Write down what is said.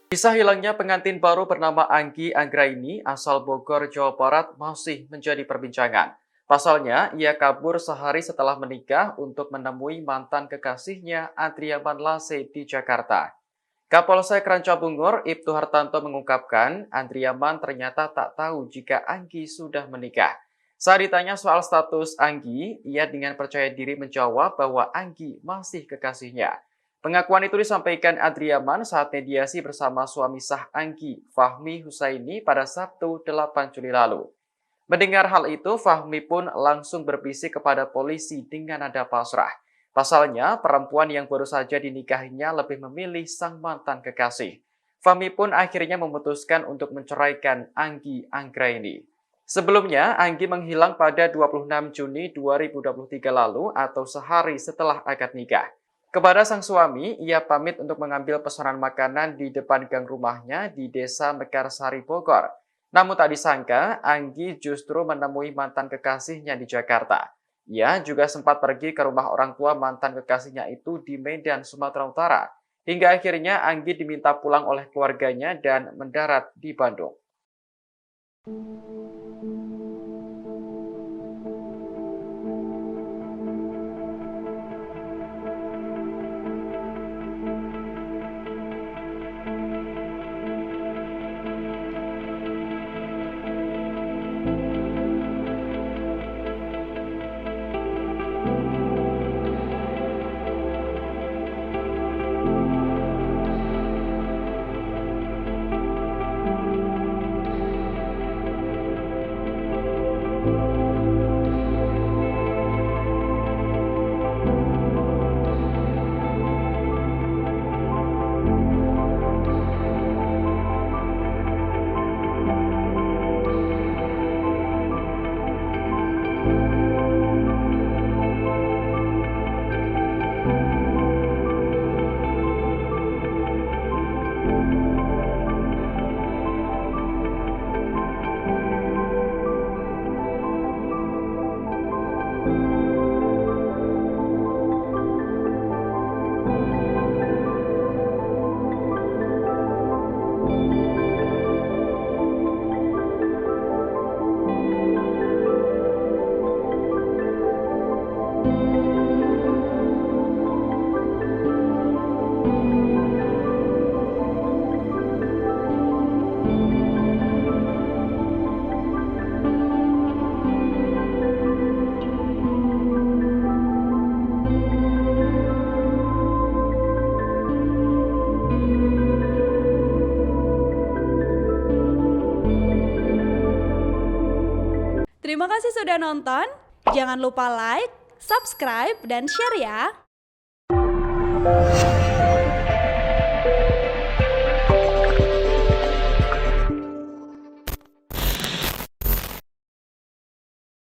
Kisah hilangnya pengantin baru bernama Anggi Anggraini asal Bogor, Jawa Barat masih menjadi perbincangan. Pasalnya, ia kabur sehari setelah menikah untuk menemui mantan kekasihnya Adriaman Lase di Jakarta. Kapolsek Rancabungur, Ibtu Hartanto mengungkapkan, Andriaman ternyata tak tahu jika Anggi sudah menikah. Saat ditanya soal status Anggi, ia dengan percaya diri menjawab bahwa Anggi masih kekasihnya. Pengakuan itu disampaikan Andriaman saat mediasi bersama suami sah Anggi, Fahmi Husaini, pada Sabtu 8 Juli lalu. Mendengar hal itu, Fahmi pun langsung berbisik kepada polisi dengan nada pasrah. Pasalnya, perempuan yang baru saja dinikahinya lebih memilih sang mantan kekasih. Fahmi pun akhirnya memutuskan untuk menceraikan Anggi Anggraini. Sebelumnya, Anggi menghilang pada 26 Juni 2023 lalu atau sehari setelah akad nikah. Kepada sang suami, ia pamit untuk mengambil pesanan makanan di depan gang rumahnya di Desa Mekarsari, Bogor. Namun tak disangka, Anggi justru menemui mantan kekasihnya di Jakarta. Ia juga sempat pergi ke rumah orang tua mantan kekasihnya itu di Medan, Sumatera Utara. Hingga akhirnya Anggi diminta pulang oleh keluarganya dan mendarat di Bandung. Terima kasih sudah nonton. Jangan lupa like, subscribe, dan share ya.